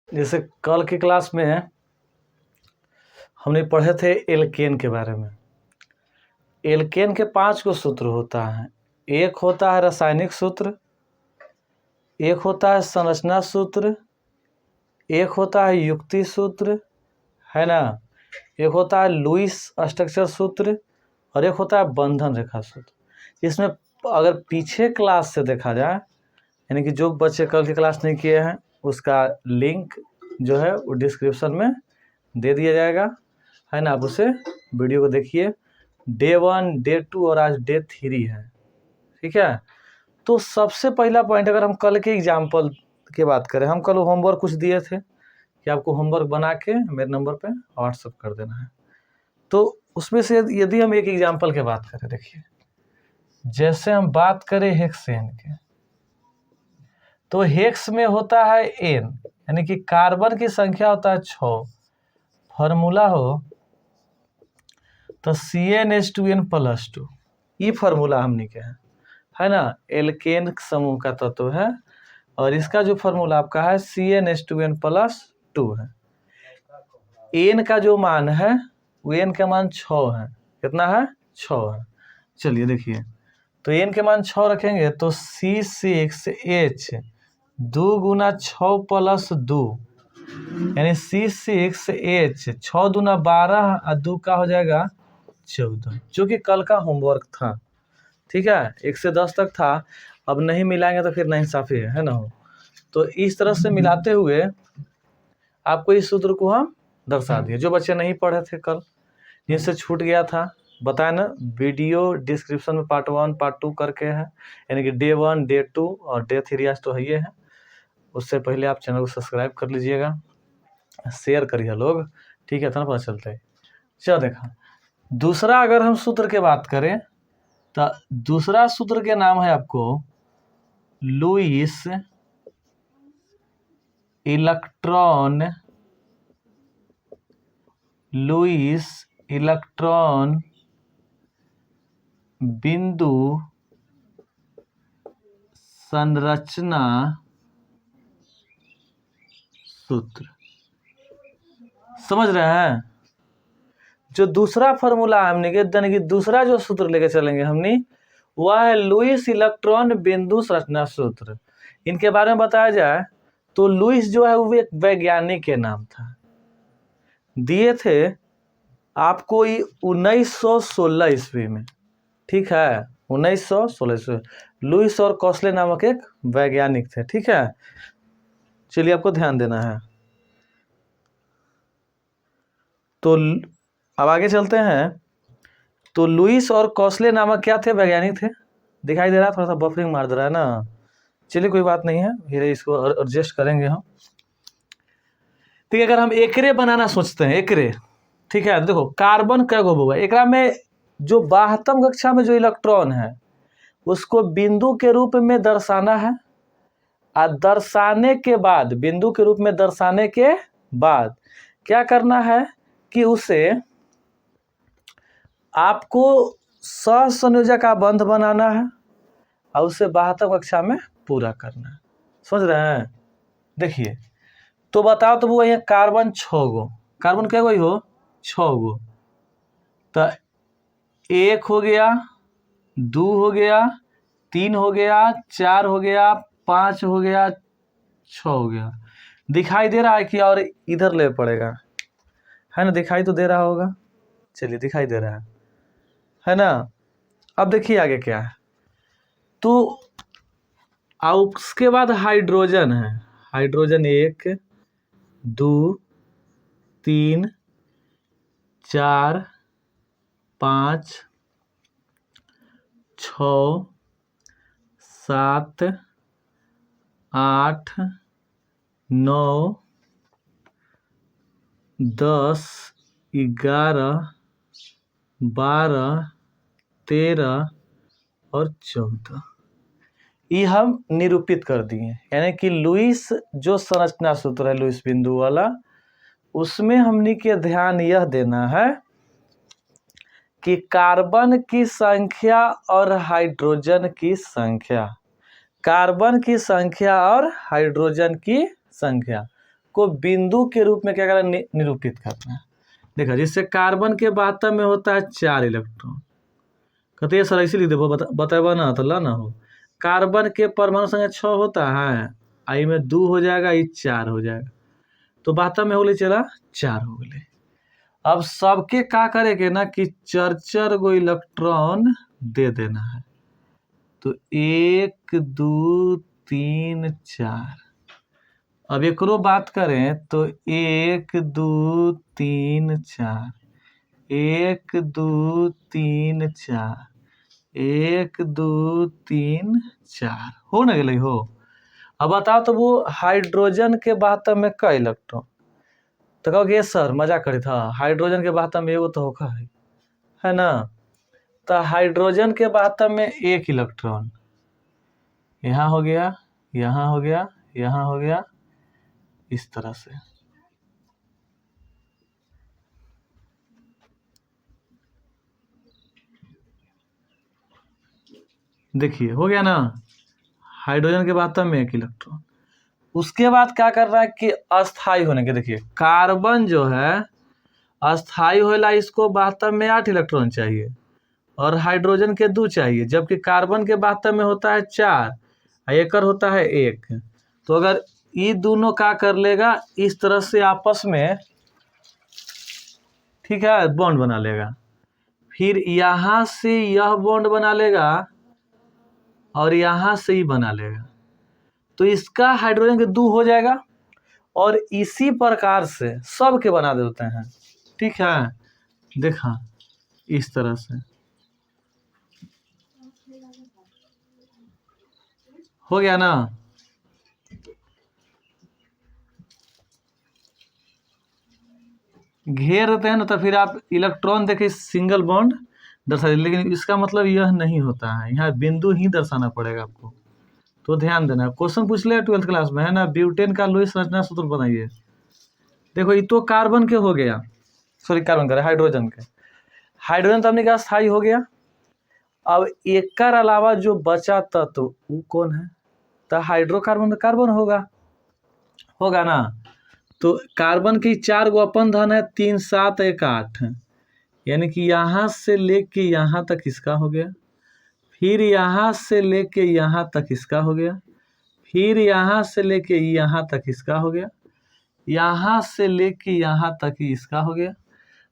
जैसे कल की क्लास में हमने पढ़े थे एल्केन के बारे में। एल्केन के 5 गो सूत्र होता है। एक होता है रासायनिक सूत्र, एक होता है संरचना सूत्र, एक होता है युक्ति सूत्र, है ना, एक होता है लुईस स्ट्रक्चर सूत्र और एक होता है बंधन रेखा सूत्र। इसमें अगर पीछे क्लास से देखा जाए, यानी कि जो बच्चे कल की क्लास नहीं किए हैं उसका लिंक जो है वो डिस्क्रिप्शन में दे दिया जाएगा, है ना। आप उसे वीडियो को देखिए। डे 1, डे 2 और आज डे 3 है, ठीक है। तो सबसे पहला पॉइंट, अगर हम कल के एग्जाम्पल की बात करें, हम कल होमवर्क कुछ दिए थे कि आपको होमवर्क बना के मेरे नंबर पे व्हाट्सअप कर देना है। तो उसमें से यदि हम एक एग्जाम्पल की बात करें, देखिए जैसे हम बात करें हेक्सेन के, तो हेक्स में होता है n, यानी कि कार्बन की संख्या होता है 6, फार्मूला हो तो CnH2n+2। ये फार्मूला हमने क्या है ना, एल्केन समूह का तत्व है और इसका जो फार्मूला आपका है CnH2n+2 है। n का जो मान है वो n का मान 6 है। कितना है? 6 है। चलिए देखिए, तो n के मान 6 रखेंगे तो C6H 2 × 6 + 2, यानी C6H 6 दूना 12 और 2 का हो जाएगा 14, जो कि कल का होमवर्क था, ठीक है। 1 से 10 तक था। अब नहीं मिलाएंगे तो फिर नाइंसाफी है ना। तो इस तरह से मिलाते हुए आपको इस सूत्र को हम दर्शा दिए। जो बच्चे नहीं पढ़े थे कल, जिनसे छूट गया था, बताए ना, वीडियो डिस्क्रिप्शन में पार्ट 1 पार्ट 2 करके है, यानी कि डे 1 डे 2 और डे 3 आज तो है ही है। उससे पहले आप चैनल को सब्सक्राइब कर लीजिएगा, शेयर करिए लोग, ठीक है, तो ना पता चलता है। चलो देखा, दूसरा अगर हम सूत्र की बात करें तो दूसरा सूत्र के नाम है आपको लुईस इलेक्ट्रॉन बिंदु संरचना सूत्र। समझ रहे हैं? जो दूसरा फॉर्मूला हमने के, यानी कि दूसरा जो सूत्र लेके चलेंगे हमने, वह है लुईस इलेक्ट्रॉन बिंदु संरचना सूत्र। इनके बारे में बताया जाए तो लुईस जो है वो एक वैज्ञानिक के नाम था। दिए थे आपको 1916 ईस्वी में, ठीक है, 1916 ईस्वी। लुईस और कॉसले नामक एक वैज्ञानिक थे, ठीक है। चलिए आपको ध्यान देना है। तो अब आगे चलते हैं। तो लुईस और कॉसले नामक क्या थे? वैज्ञानिक थे। दिखाई दे रहा है? थोड़ा सा बफरिंग मार दे रहा है ना। चलिए कोई बात नहीं है, फिर इसको एडजस्ट करेंगे हम। ठीक है, अगर हम एकरे बनाना सोचते हैं, एकरे, ठीक है, देखो कार्बन कै गो होगा एकरा में, जो 72 कक्षा में जो इलेक्ट्रॉन है उसको बिंदु के रूप में दर्शाना है। और दर्शाने के बाद, बिंदु के रूप में दर्शाने के बाद क्या करना है कि उसे आपको सहसंयोजक बंध बनाना है और उसे 72 कक्षा में पूरा करना है। समझ रहे हैं? देखिए, तो बताओ, तो वो यहाँ कार्बन 6 गो, कार्बन क्या गो हो? 6 गो। तो 1 हो गया, 2 हो गया, 3 हो गया, 4 हो गया, 5 हो गया, 6 हो गया। दिखाई दे रहा है कि और इधर ले पड़ेगा, है ना? दिखाई तो दे रहा होगा। चलिए, दिखाई दे रहा है ना। अब देखिए आगे क्या है। तो उसके बाद हाइड्रोजन है। हाइड्रोजन 1 2 3 4 5 6 7 8 9 10 11 12 13 और 14, ये हम निरूपित कर दिए। यानी कि लुईस जो संरचना सूत्र है, लुईस बिंदु वाला, उसमें हमने के ध्यान यह देना है कि कार्बन की संख्या और हाइड्रोजन की संख्या, कार्बन की संख्या और हाइड्रोजन की संख्या को बिंदु के रूप में क्या करना है, निरूपित करना है। देखा, जिससे कार्बन के वास्तव में होता है 4 इलेक्ट्रॉन। कहते हैं सर ऐसे लिख दे, बतावा ना तो ला ना हो। कार्बन के परमाणु संख्या 6 होता है, आई में 2 हो जाएगा, ये 4 हो जाएगा, तो वास्तव में हो गई चला 4 हो गए। अब सबके का करेंगे ना कि 4 गो इलेक्ट्रॉन दे देना है, तो 1 2 3 4। अब एकरो बात करें तो 1 2 3 4, 1 2 3 4, 1 2 3 4 हो ना गए हो। अब बताओ तो वो हाइड्रोजन के वास्तव में का इलेक्ट्रॉन, तो कहोगे सर मजाक करे था, हाइड्रोजन के वास्तव में एगो तो होगा है ना। तो हाइड्रोजन के वास्तव में 1 इलेक्ट्रॉन यहाँ हो गया, यहाँ हो गया, यहाँ हो गया, इस तरह से। देखिए हो गया ना, हाइड्रोजन के वास्तव में 1 इलेक्ट्रॉन। उसके बाद क्या कर रहा है कि अस्थाई होने के, देखिए कार्बन जो है अस्थाई होला, इसको वास्तव में 8 इलेक्ट्रॉन चाहिए और हाइड्रोजन के 2 चाहिए, जबकि कार्बन के वास्तव में होता है 4, एकर होता है 1। तो अगर ये दोनों का कर लेगा इस तरह से आपस में, ठीक है, बॉन्ड बना लेगा, फिर यहाँ से यह बॉन्ड बना लेगा और यहाँ से ही बना लेगा, तो इसका हाइड्रोजन के 2 हो जाएगा। और इसी प्रकार से सब के बना देते हैं, ठीक है। देखा इस तरह से हो गया ना। घेर देते हैं ना, तो फिर आप इलेक्ट्रॉन देखे सिंगल बॉन्ड दर्शा, लेकिन इसका मतलब यह नहीं होता है, यहाँ बिंदु ही दर्शाना पड़ेगा आपको, तो ध्यान देना। क्वेश्चन पूछ लिया 12th क्लास में, है ना, ब्यूटेन का लुईस संरचना सूत्र बनाइए। देखो ये तो कार्बन के हो गया, सॉरी कार्बन का, हाइड्रोजन के। हाइड्रोजन तो हमने कहा स्थायी हो गया। अब एक अलावा जो बचा तत्व वो कौन है, तो हाइड्रोकार्बन, कार्बन होगा ना। तो कार्बन की 4 गो अपन धन है, 3 7 1 8, यानी कि यहाँ से लेके यहाँ तक इसका हो गया, फिर यहाँ से लेके यहाँ तक इसका हो गया, फिर यहाँ से लेके यहाँ तक इसका हो गया, यहाँ से लेके यहाँ तक इसका हो गया,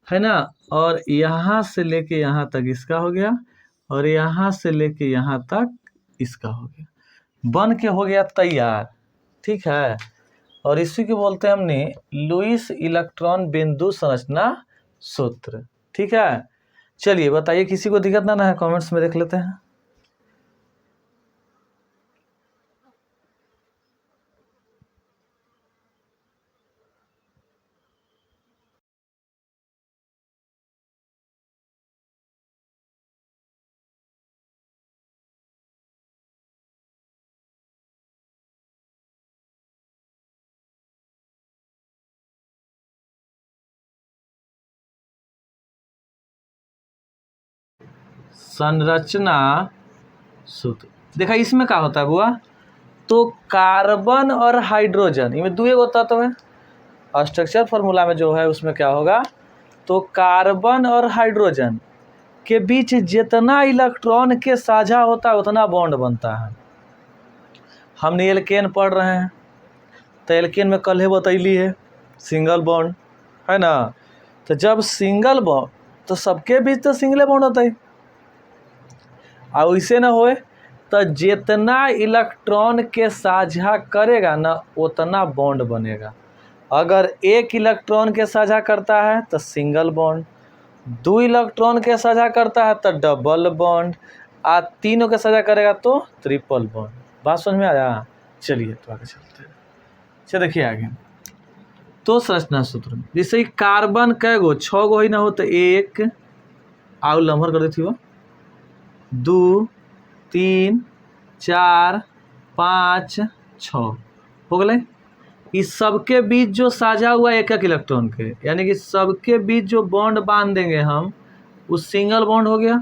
है ना, और यहाँ से लेके यहाँ तक इसका हो गया, और यहाँ से लेके यहाँ तक इसका हो गया, बन के हो गया तैयार, ठीक है। और इसी को बोलते हैं हमने लुईस इलेक्ट्रॉन बिंदु संरचना सूत्र, ठीक है। चलिए बताइए, किसी को दिक्कत ना है, कमेंट्स में देख लेते हैं। संरचना सूत्र देखा, इसमें क्या होता है बुआ, तो कार्बन और हाइड्रोजन इनमें 2 एगो तत्व है। स्ट्रक्चर फार्मूला में जो है उसमें क्या होगा, तो कार्बन और हाइड्रोजन के बीच जितना इलेक्ट्रॉन के साझा होता है उतना बॉन्ड बनता है। हमने एल्केन पढ़ रहे हैं, तो एल्केन में कल बतैली है सिंगल बॉन्ड, है ना। तो जब सिंगल बॉन्ड तो सबके बीच तो सिंगल बॉन्ड होता है, और वैसे ना होए तो जितना इलेक्ट्रॉन के साझा करेगा ना उतना बॉन्ड बनेगा। अगर 1 इलेक्ट्रॉन के साझा करता है तो सिंगल बॉन्ड, 2 इलेक्ट्रॉन के साझा करता है तो डबल बॉन्ड, और 3 के साझा करेगा तो ट्रिपल बॉन्ड। बात समझ में आया। चलिए तो आगे चलते हैं। चलिए देखिए आगे, तो संरचना सूत्र जैसे कार्बन कै गो 6 गो ही ना हो, तो 1 आउ लम्हर कर देती हो, 2 3 4 5 6 हो गए। इस सबके बीच जो साझा हुआ 1 इलेक्ट्रॉन के, यानी कि सबके बीच जो बॉन्ड बांध देंगे हम, उस सिंगल बॉन्ड हो गया।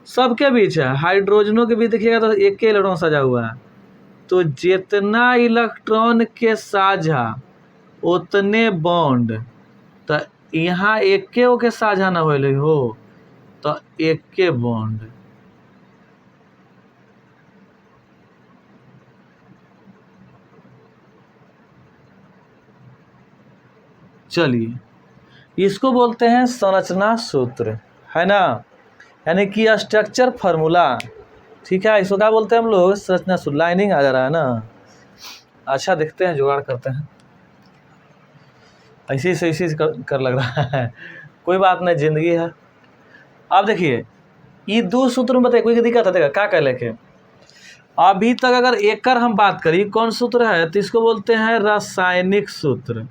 सबके बीच है, हाइड्रोजनों के बीच देखिएगा तो 1 इलेक्ट्रॉन साझा हुआ है, तो जितना इलेक्ट्रॉन के साझा उतने बॉन्ड। तो यहाँ एके ओके साझा न होले हो, तो एके बॉन्ड। चलिए इसको बोलते हैं संरचना सूत्र, है ना, यानी कि स्ट्रक्चर फार्मूला। ठीक है, इसको क्या बोलते हैं हम लोग? संरचना सूत्र। लाइनिंग आ जा रहा है ना, अच्छा देखते हैं, जुगाड़ करते हैं। ऐसी से ऐसी कर लग रहा है, कोई बात नहीं, जिंदगी है। अब देखिए ये दो सूत्र में बताइए, कोई दिक्कत है? देखा क्या कह लेके अभी तक अगर एकर हम बात करी, कौन सूत्र है? तो इसको बोलते हैं रासायनिक सूत्र।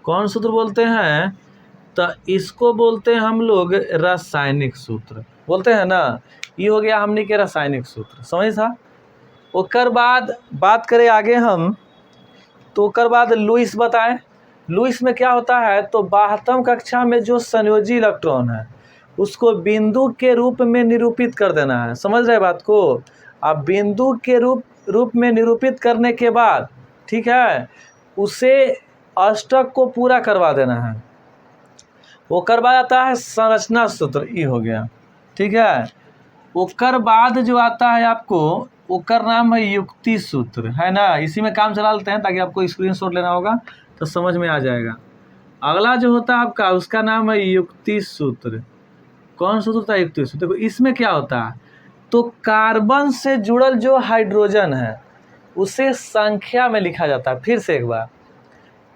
कौन सूत्र बोलते हैं? तो इसको बोलते हैं हम लोग रासायनिक सूत्र, बोलते हैं ना। ये हो गया हमने के रासायनिक सूत्र, समझ था। ओकर बाद बात करें आगे हम, तो ओकर बाद लुईस बताएं। लुईस में क्या होता है? तो 12वीं कक्षा में जो संयोजी इलेक्ट्रॉन है उसको बिंदु के रूप में निरूपित कर देना है, समझ रहे बात को। अब बिंदु के रूप में निरूपित करने के बाद, ठीक है, उसे अष्टक को पूरा करवा देना है। वो करवा जाता है संरचना सूत्र, ये हो गया, ठीक है। ओकर बाद जो आता है आपको, ओकर नाम है युक्ति सूत्र, है ना। इसी में काम चला लेते हैं ताकि आपको स्क्रीनशॉट लेना होगा तो समझ में आ जाएगा। अगला जो होता है आपका, उसका नाम है युक्ति सूत्र। कौन सूत्र होता है? युक्ति सूत्र। देखो इसमें क्या होता है, तो कार्बन से जुड़ल जो हाइड्रोजन है उसे संख्या में लिखा जाता है। फिर से एक बार,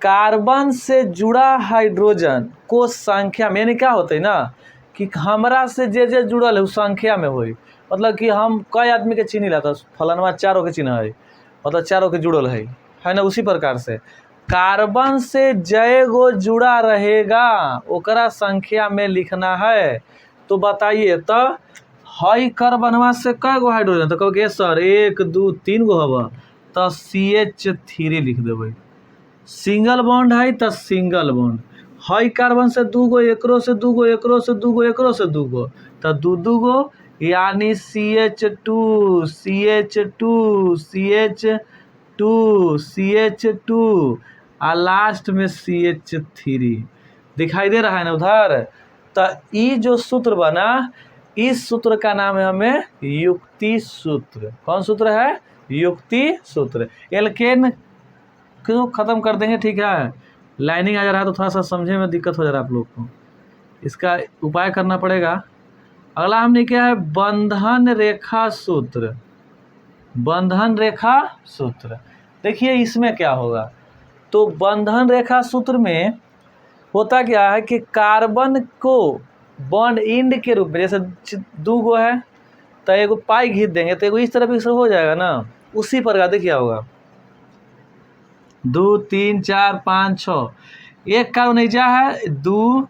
कार्बन से जुड़ा हाइड्रोजन को संख्या में, यानी क्या होता है ना कि हमरा से जे जुड़ल है उस संख्या में होई। मतलब कि हम कई आदमी के चिन्ह लाता, फलानवा चारों के चिन्ह है, मतलब चारों के जुड़ल है ना। उसी प्रकार से कार्बन से जय गो जुड़ा रहेगा ओकरा संख्या में लिखना है। तो बताइए तो हई कार्बनवा से कै गो हाइड्रोजन? तो कहोगे सर 1 2 3 गो हवा, तो CH3 लिख देवे। सिंगल बॉन्ड है तो सिंगल बॉन्ड। हई कार्बन से 2 गो, एकरो से 2 गो, एकरो से 2 गो, एकरो से 2 गो, तो 2 गो, यानी CH2 CH2 CH2 CH2 आ लास्ट में CH3 दिखाई दे रहा है ना उधर। तो ये जो सूत्र बना, इस सूत्र का नाम है हमें युक्ति सूत्र। कौन सूत्र है? युक्ति सूत्र। एल्केन क्यों खत्म कर देंगे, ठीक है। लाइनिंग आ जा रहा है तो थोड़ा सा समझे में दिक्कत हो जा रहा है आप लोग को, इसका उपाय करना पड़ेगा। अगला हमने क्या है? बंधन रेखा सूत्र। बंधन रेखा सूत्र, देखिए इसमें क्या होगा, तो बंधन रेखा सूत्र में होता क्या है कि कार्बन को बॉन्ड इंड के रूप में, जैसे 2 गो है तो एगो पाई घीच देंगे तो एगो इस तरफ इस तरफ हो जाएगा ना। उसी प्रकार देखिए होगा 2 3 4 5 6, एक कार्बन ऐजा है 2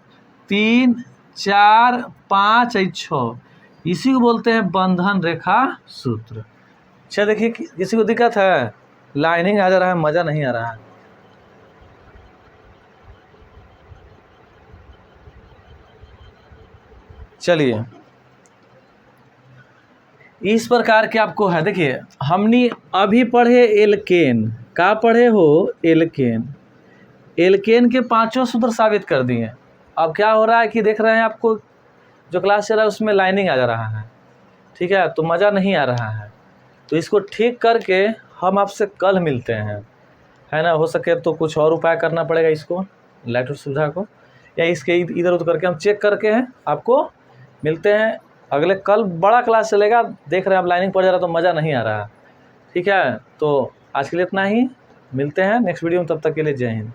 3 4 5 6, इसी को बोलते हैं बंधन रेखा सूत्र। अच्छा देखिए किसी को दिक्कत है? लाइनिंग आ जा रहा है, मज़ा नहीं आ रहा है। चलिए इस प्रकार के आपको है। देखिए हमने अभी पढ़े एल्केन, का पढ़े हो? एल्केन। एल्केन के 5 सूत्र साबित कर दिए। अब क्या हो रहा है कि देख रहे हैं आपको जो क्लास चल रहा है उसमें लाइनिंग आ जा रहा है, ठीक है, तो मज़ा नहीं आ रहा है। तो इसको ठीक करके हम आपसे कल मिलते हैं, है ना। हो सके तो कुछ और उपाय करना पड़ेगा इसको, लाइट सुविधा को, या इसके इधर उधर करके हम चेक करके हैं आपको मिलते हैं अगले कल। बड़ा क्लास चलेगा, देख रहे हैं आप लाइनिंग पड़ जा रहा तो मज़ा नहीं आ रहा, ठीक है। तो आज के लिए इतना ही, मिलते हैं नेक्स्ट वीडियो में, तब तक के लिए जय हिंद।